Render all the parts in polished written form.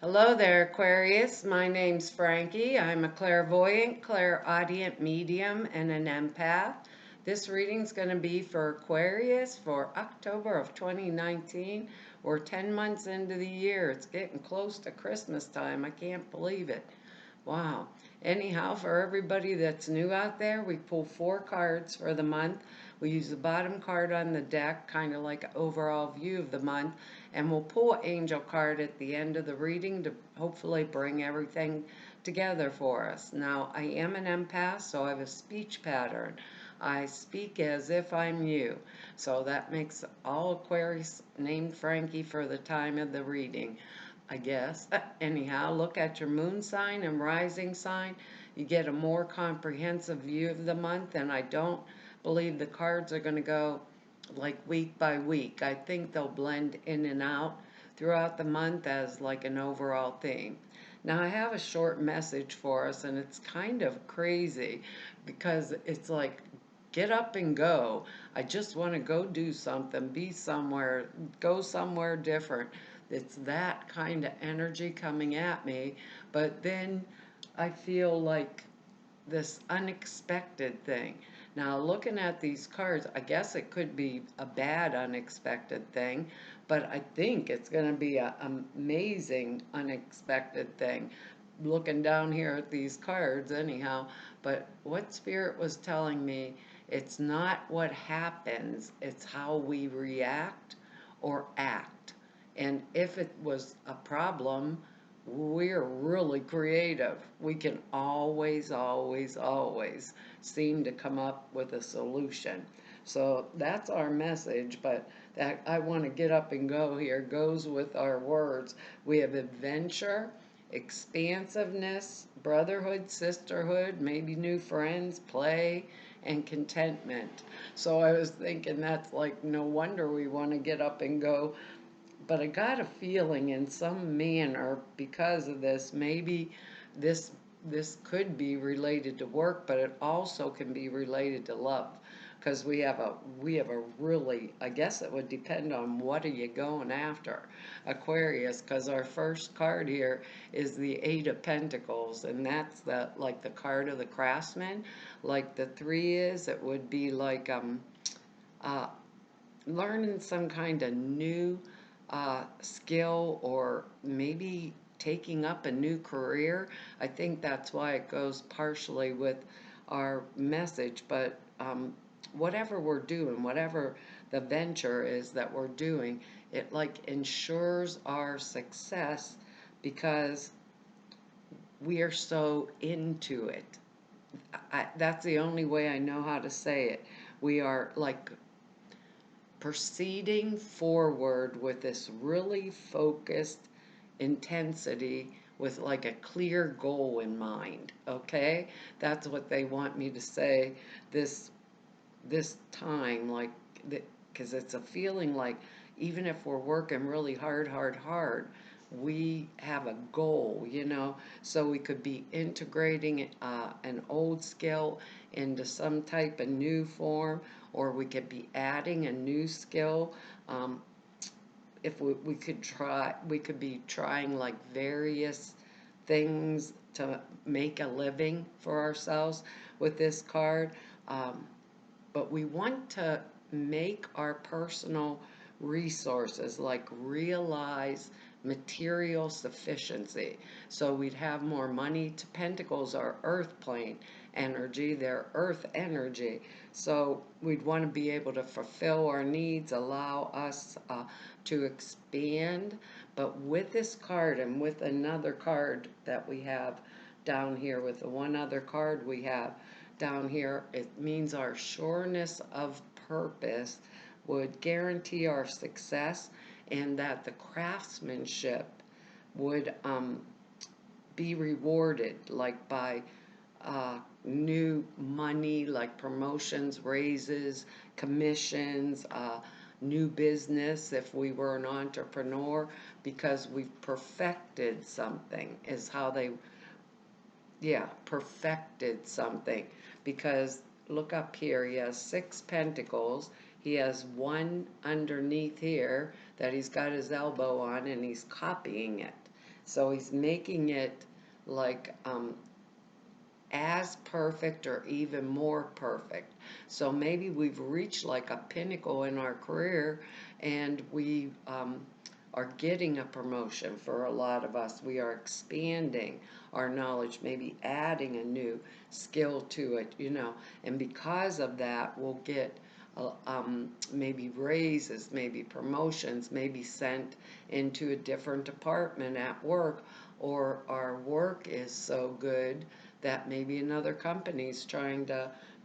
Hello there, Aquarius. My name's Frankie. I'm a clairvoyant, clairaudient medium, and an empath. This reading's going to be for Aquarius for October of 2019. We're 10 months into the year. It's getting close to Christmas time. I can't believe it. Wow. Anyhow, for everybody that's new out there, we pull 4 cards for the month. We use the bottom card on the deck, kind of like an overall view of the month, and we'll pull an angel card at the end of the reading to hopefully bring everything together for us. Now, I am an empath, so I have a speech pattern. I speak as if I'm you. So that makes all Aquarius named Frankie for the time of the reading, I guess. Anyhow, look at your moon sign and rising sign. You get a more comprehensive view of the month, and I don't believe the cards are going to go like week by week. I think they'll blend in and out throughout the month as like an overall theme. Now, I have a short message for us, and it's kind of crazy because it's like, get up and go. I just want to go do something, be somewhere, go somewhere different. It's that kind of energy coming at me, but then I feel like this unexpected thing. Now, looking at these cards, I guess it could be a bad unexpected thing, but I think it's going to be an amazing unexpected thing. Looking down here at these cards, anyhow, but what Spirit was telling me, it's not what happens, it's how we react or act. And if it was a problem, we're really creative. We can always, always, always seem to come up with a solution. So that's our message, but that I want to get up and go here goes with our words. We have adventure, expansiveness, brotherhood, sisterhood, maybe new friends, play, and contentment. So I was thinking that's like no wonder we want to get up and go, but I got a feeling in some manner because of this, maybe this this could be related to work, but it also can be related to love. Because we have a really, I guess it would depend on what are you going after, Aquarius, because our first card here is the Eight of Pentacles, and that's the like the card of the craftsman. Like the three is, it would be like uh learning some kind of new skill, or maybe taking up a new career. I think that's why it goes partially with our message, but whatever we're doing, whatever the venture is that we're doing, it like ensures our success because we are so into it. That's the only way I know how to say it. We are like proceeding forward with this really focused intensity with like a clear goal in mind. Okay, that's what they want me to say this time, like, because it's a feeling like even if we're working really hard, we have a goal, so we could be integrating an old skill into some type of new form, or we could be adding a new skill. Um, if we could be trying like various things to make a living for ourselves with this card. Um, but we want to make our personal resources like realize material sufficiency. So we'd have more money. To Pentacles are earth plane energy, they're earth energy. So we'd want to be able to fulfill our needs, allow us to expand. But with this card and with another card that we have down here, with the one other card we have down here, it means our sureness of purpose would guarantee our success, and that the craftsmanship would be rewarded like by new money, like promotions, raises, commissions, new business if we were an entrepreneur, because we've perfected something, is how they, yeah, perfected something. Because look up here, he has 6 pentacles. He has one underneath here that he's got his elbow on, and he's copying it. So he's making it like as perfect or even more perfect. So maybe we've reached like a pinnacle in our career, and we are getting a promotion. For a lot of us, we are expanding our knowledge, maybe adding a new skill to it, and because of that, we'll get maybe raises, maybe promotions, maybe sent into a different department at work, or our work is so good that maybe another company's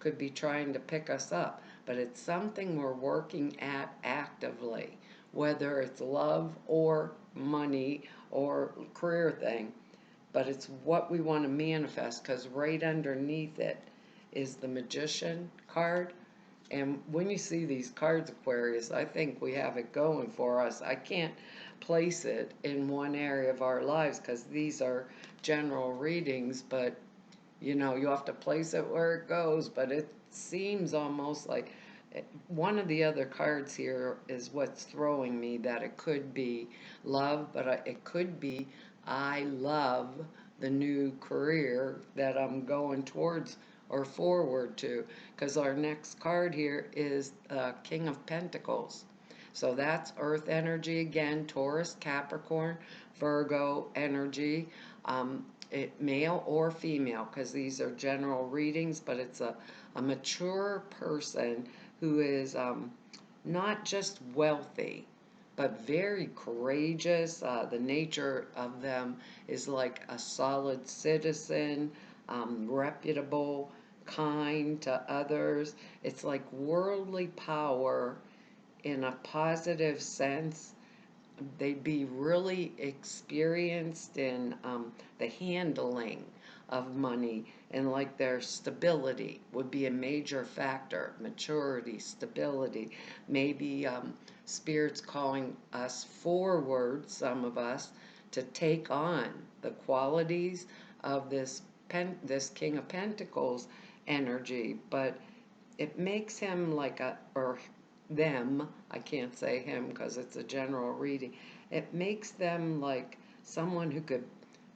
could be trying to pick us up. But it's something we're working at actively, whether it's love or money or career thing. But it's what we want to manifest, because right underneath it is the Magician card. And when you see these cards, Aquarius, I think we have it going for us. I can't place it in one area of our lives because these are general readings, but you have to place it where it goes. But it seems almost like one of the other cards here is what's throwing me, that it could be love, but it could be I love the new career that I'm going towards or forward to, because our next card here is King of Pentacles. So that's earth energy again, Taurus, Capricorn, Virgo energy, male or female, because these are general readings, but it's a mature person who is not just wealthy, but very courageous. The nature of them is like a solid citizen, reputable, kind to others. It's like worldly power in a positive sense. They'd be really experienced in the handling of money, and like their stability would be a major factor. Maturity, stability, maybe spirits calling us forward, some of us, to take on the qualities of this King of Pentacles energy. But it makes him like or them, I can't say him because it's a general reading, it makes them like someone who could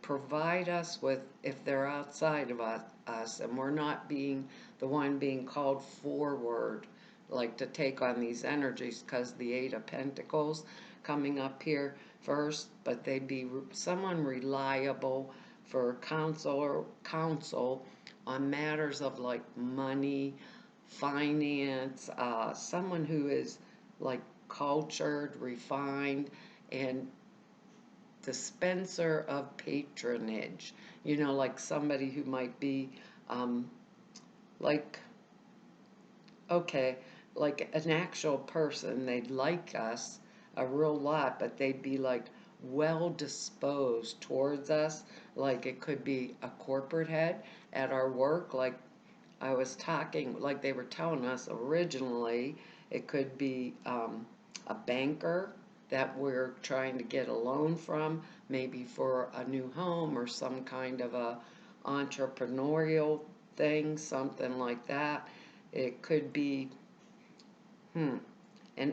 provide us with, if they're outside of us and we're not being the one being called forward, like to take on these energies, because the Eight of Pentacles coming up here first, but they'd be someone reliable for counsel on matters of like money, finance, someone who is like cultured, refined, and dispenser of patronage. Like somebody who might be like, okay, like an actual person. They'd like us a real lot, but they'd be like well disposed towards us. Like it could be a corporate head at our work, like I was talking, like they were telling us originally. It could be a banker that we're trying to get a loan from, maybe for a new home or some kind of a entrepreneurial thing, something like that. It could be, and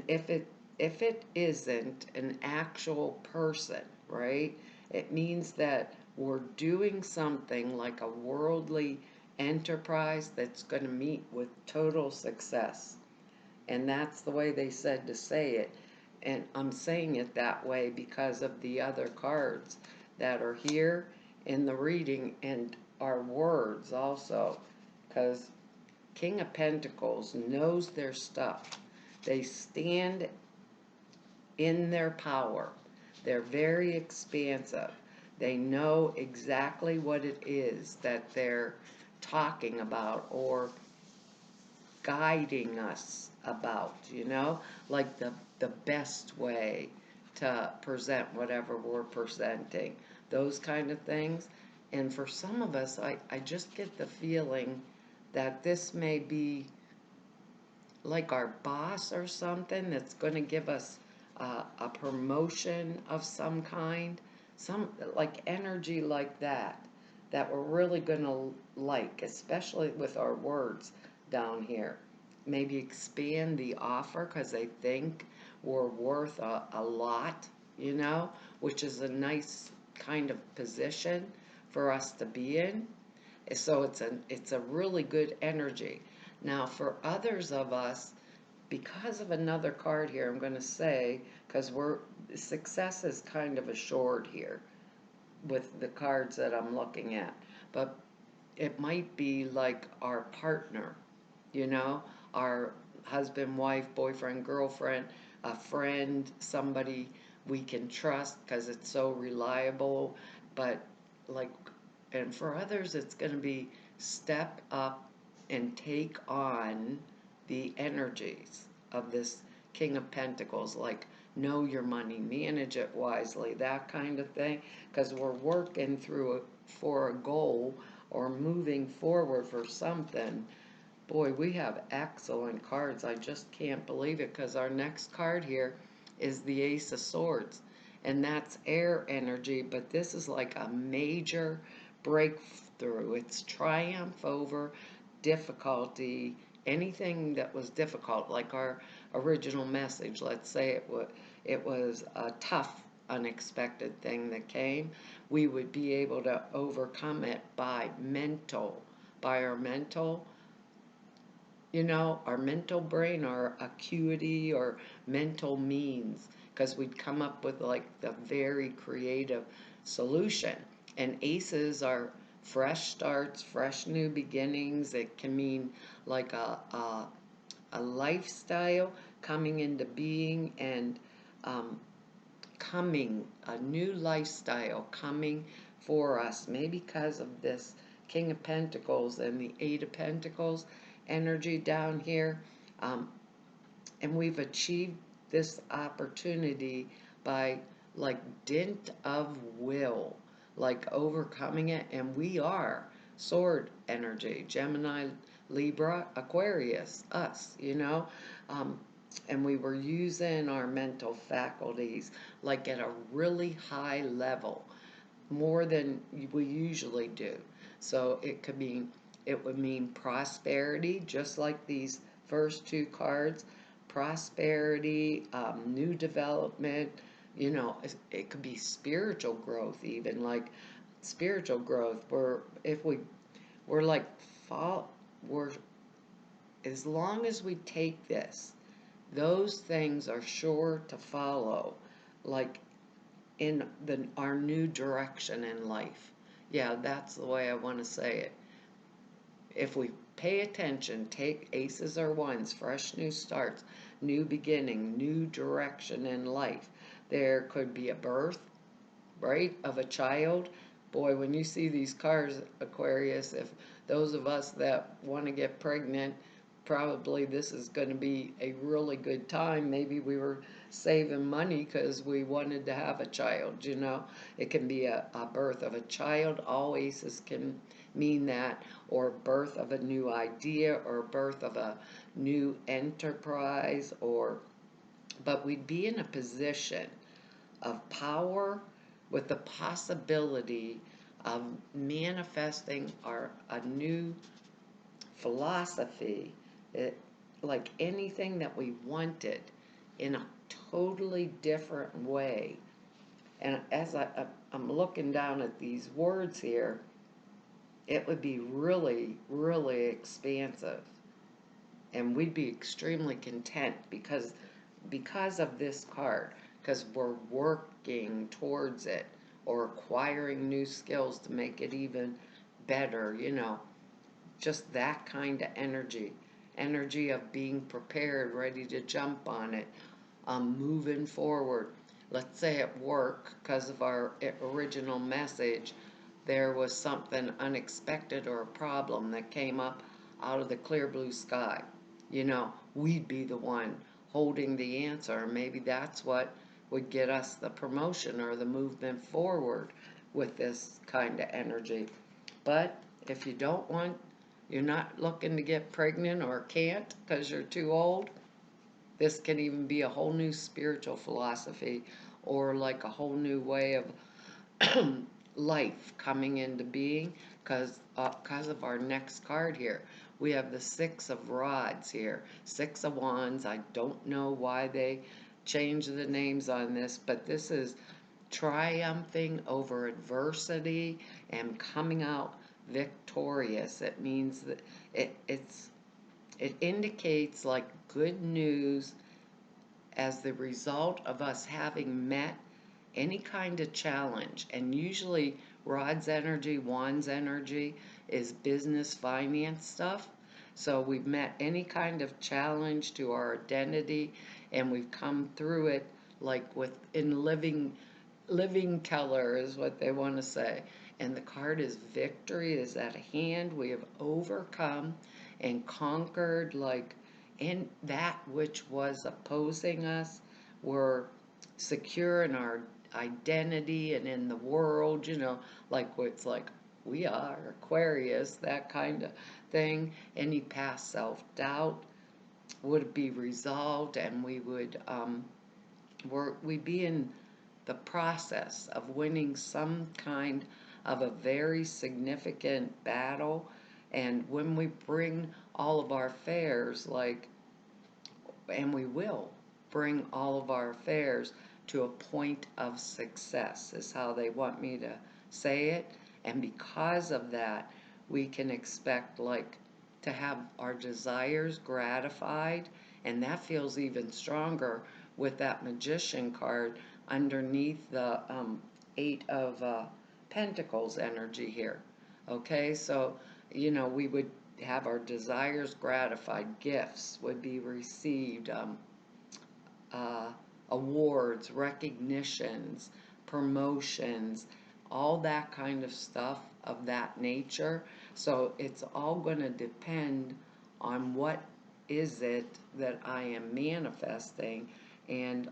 if it isn't an actual person, right? It means that we're doing something like a worldly enterprise that's going to meet with total success. And that's the way they said to say it. And I'm saying it that way because of the other cards that are here in the reading and our words also. Because King of Pentacles knows their stuff. They stand in their power. They're very expansive. They know exactly what it is that they're talking about or guiding us about, like the best way to present whatever we're presenting, those kind of things. And for some of us, I just get the feeling that this may be like our boss or something that's going to give us a promotion of some kind, some like energy like that we're really going to like, especially with our words down here. Maybe expand the offer because they think we're worth a lot, which is a nice kind of position for us to be in. So it's a really good energy. Now for others of us, because of another card here, I'm going to say, because success is kind of assured here with the cards that I'm looking at, but it might be like our partner, you know, our husband, wife, boyfriend, girlfriend, a friend, somebody we can trust because it's so reliable. But like, and for others, it's going to be step up and take on the energies of this King of Pentacles, like know your money, manage it wisely, that kind of thing, because we're working through for a goal or moving forward for something. Boy, we have excellent cards. I just can't believe it, because our next card here is the Ace of Swords, and that's air energy, but this is like a major breakthrough. It's triumph over difficulty, anything that was difficult, like our original message. Let's say it was a tough, unexpected thing that came. We would be able to overcome it by our mental, our mental brain, our acuity, or mental means, because we'd come up with like the very creative solution. And aces are fresh starts, fresh new beginnings. It can mean like a lifestyle coming into being, and um, a new lifestyle coming for us, maybe because of this King of Pentacles and the Eight of Pentacles energy down here. Um, and we've achieved this opportunity by like dint of will, like overcoming it. And we are sword energy, Gemini, Libra, Aquarius, us. Um, and we were using our mental faculties like at a really high level, more than we usually do. So it would mean prosperity, just like these first two cards. Prosperity, new development. It could be spiritual growth, even like spiritual growth. We're like fall. We're As long as we take this, those things are sure to follow, like in our new direction in life. Yeah, that's the way I want to say it. If we pay attention, take aces or ones, fresh new starts, new beginning, new direction in life. There could be a birth, right, of a child. Boy, when you see these cards, Aquarius, if those of us that want to get pregnant, probably this is going to be a really good time. Maybe we were saving money because we wanted to have a child. It can be a birth of a child. All aces can mean that, or birth of a new idea, or birth of a new enterprise, but we'd be in a position of power with the possibility of manifesting a new philosophy, like anything that we wanted, in a totally different way. And as I'm looking down at these words here, it would be really, really expansive. And we'd be extremely content because of this card, because we're working towards it, or acquiring new skills to make it even better. Just that kind of energy of being prepared, ready to jump on it, moving forward. Let's say at work, because of our original message, there was something unexpected or a problem that came up out of the clear blue sky. We'd be the one holding the answer. Maybe that's what would get us the promotion or the movement forward with this kind of energy. But if you're not looking to get pregnant or can't because you're too old, this can even be a whole new spiritual philosophy, or like a whole new way of life coming into being, because of our next card here. We have the Six of Rods here, Six of Wands. I don't know why they changed the names on this, but this is triumphing over adversity and coming out victorious. It means that it indicates like good news as the result of us having met any kind of challenge. And usually Rod's energy, Juan's energy is business finance stuff. So we've met any kind of challenge to our identity and we've come through it like with in living color is what they want to say. And the card is victory. It is at a hand. We have overcome and conquered like in that which was opposing us. We're secure in our identity and in the world, like it's like we are Aquarius, that kind of thing. Any past self-doubt would be resolved and we'd be in the process of winning some kind of a very significant battle. And when we bring all of our affairs, and we will bring all of our affairs to a point of success, is how they want me to say it. And because of that, we can expect to have our desires gratified, and that feels even stronger with that Magician card underneath the Eight of Pentacles energy here. Okay, so we would have our desires gratified, gifts would be received, uh, awards, recognitions, promotions, all that kind of stuff of that nature. So it's all going to depend on what is it that I am manifesting and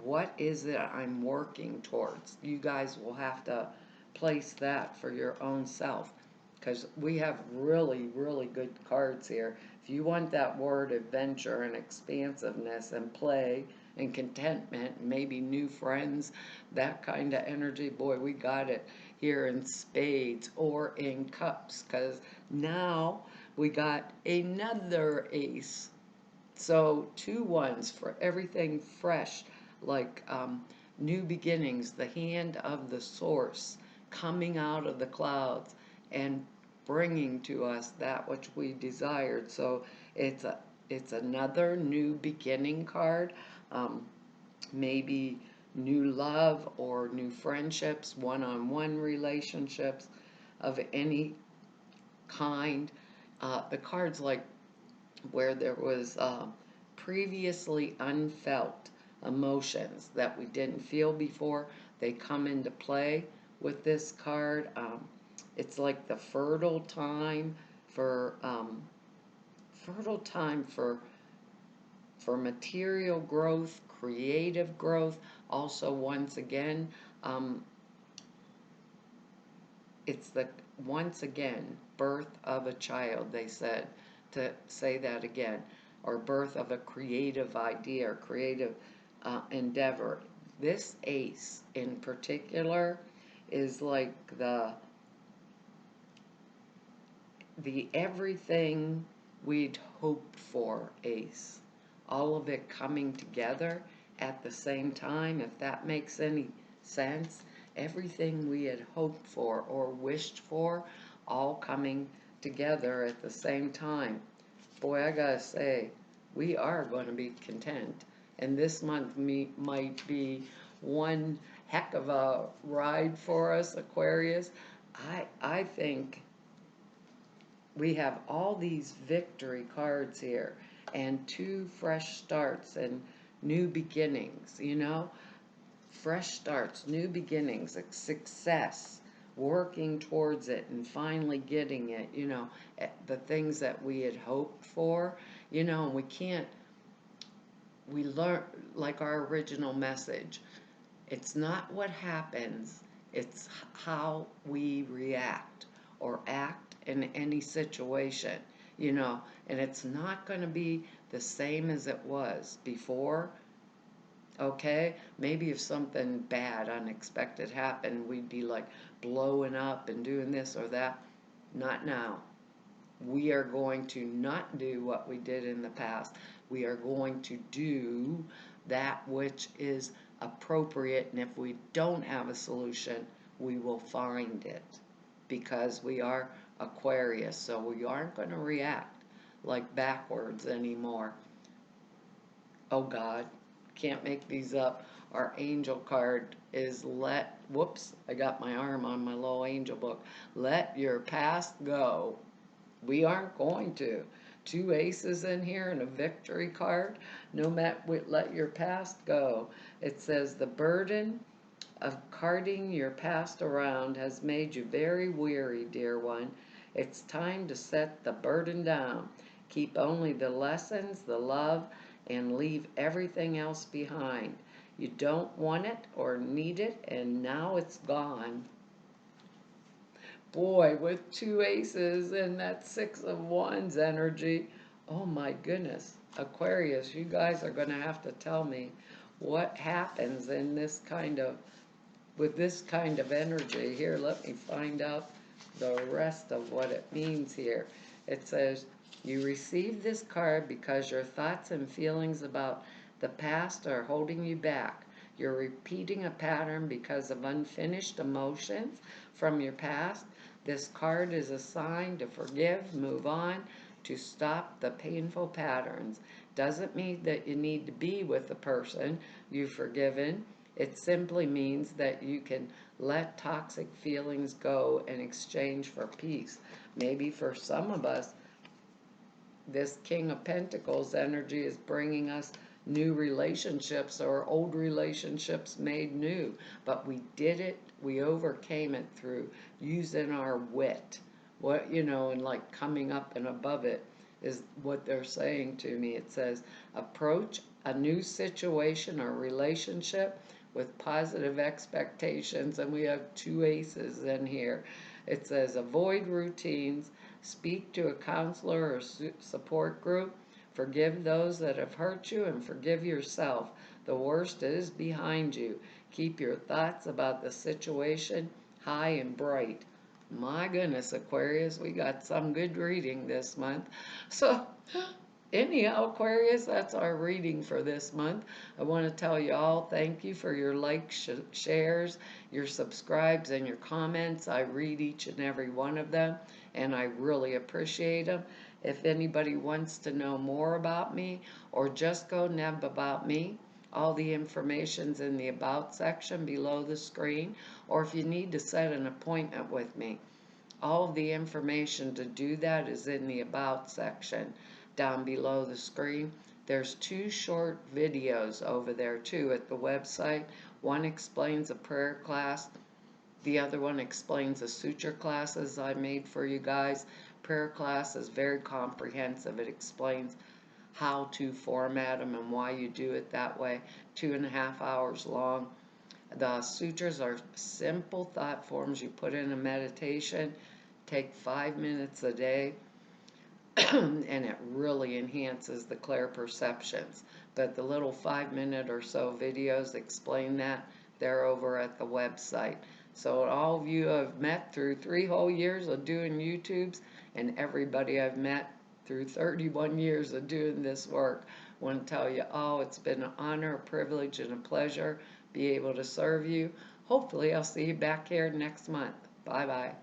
what is it I'm working towards. You guys will have to place that for your own self because we have really, really good cards here. If you want that word adventure and expansiveness and play and contentment, maybe new friends, that kind of energy, boy, we got it here in spades or in cups because now we got another ace. So 2 1s for everything fresh, like new beginnings, the hand of the source coming out of the clouds and bringing to us that which we desired. So it's another new beginning card, maybe new love or new friendships, one-on-one relationships of any kind. The cards like where there was previously unfelt emotions that we didn't feel before, they come into play with this card. It's like the for fertile time for material growth, creative growth. Also, once again, it's the once again birth of a child. They said to say that again, or birth of a creative idea or creative endeavor. This ace in particular is like the everything we'd hoped for ace. All of it coming together at the same time, if that makes any sense. Everything we had hoped for or wished for, all coming together at the same time. Boy, I gotta say, we are going to be content. And this month might be one heck of a ride for us, Aquarius. I think we have all these victory cards here and 2 fresh starts and new beginnings, fresh starts, new beginnings, success, working towards it and finally getting it, the things that we had hoped for, and we learn, like our original message, it's not what happens, it's how we react or act in any situation, and it's not going to be the same as it was before. Okay, maybe if something bad, unexpected happened, we'd be like blowing up and doing this or that. Not now. We are going to not do what we did in the past. We are going to do that which is appropriate, and if we don't have a solution, we will find it, because we are Aquarius, so we aren't going to react like backwards anymore. Oh God, can't make these up. Our angel card is whoops, I got my arm on my little angel book. Let your past go. We aren't going to. Two aces in here and a victory card. No matter what, let your past go. It says the burden of carting your past around has made you very weary, dear one. It's time to set the burden down. Keep only the lessons, the love, and leave everything else behind. You don't want it or need it, and now it's gone. Boy, with two aces and that 6 of Wands energy, oh my goodness. Aquarius, you guys are going to have to tell me what happens in this kind of, with this kind of energy. Here, let me find out the rest of what it means here. It says, you receive this card because your thoughts and feelings about the past are holding you back. You're repeating a pattern because of unfinished emotions from your past. This card is a sign to forgive, move on, to stop the painful patterns. Doesn't mean that you need to be with the person you've forgiven. It simply means that you can let toxic feelings go in exchange for peace. Maybe for some of us, this King of Pentacles energy is bringing us new relationships or old relationships made new. But we did it, we overcame it through using our wit. And like coming up and above it is what they're saying to me. It says, approach a new situation or relationship with positive expectations. And we have two aces in here. It says, avoid routines, speak to a counselor or support group, forgive those that have hurt you, and forgive yourself. The worst is behind you. Keep your thoughts about the situation high and bright. My goodness, Aquarius, we got some good reading this month. So, anyhow, Aquarius, that's our reading for this month. I want to tell you all thank you for your likes, shares, your subscribes, and your comments. I read each and every one of them, and I really appreciate them. If anybody wants to know more about me or just go neb about me, all the information's in the About section below the screen, or if you need to set an appointment with me, all of the information to do that is in the About section down below the screen. There's 2 short videos over there too at the website. One explains a prayer class. The other one explains the suture classes I made for you guys. Prayer class is very comprehensive. It explains how to format them and why you do it that way. 2.5 hours long. The sutras are simple thought forms you put in a meditation. Take 5 minutes a day. And it really enhances the clear perceptions. But the little 5-minute or so videos explain that. They're over at the website. So all of you I've met through 3 whole years of doing YouTubes, and everybody I've met through 31 years of doing this work, I want to tell you, it's been an honor, a privilege, and a pleasure be able to serve you. Hopefully I'll see you back here next month. Bye-bye.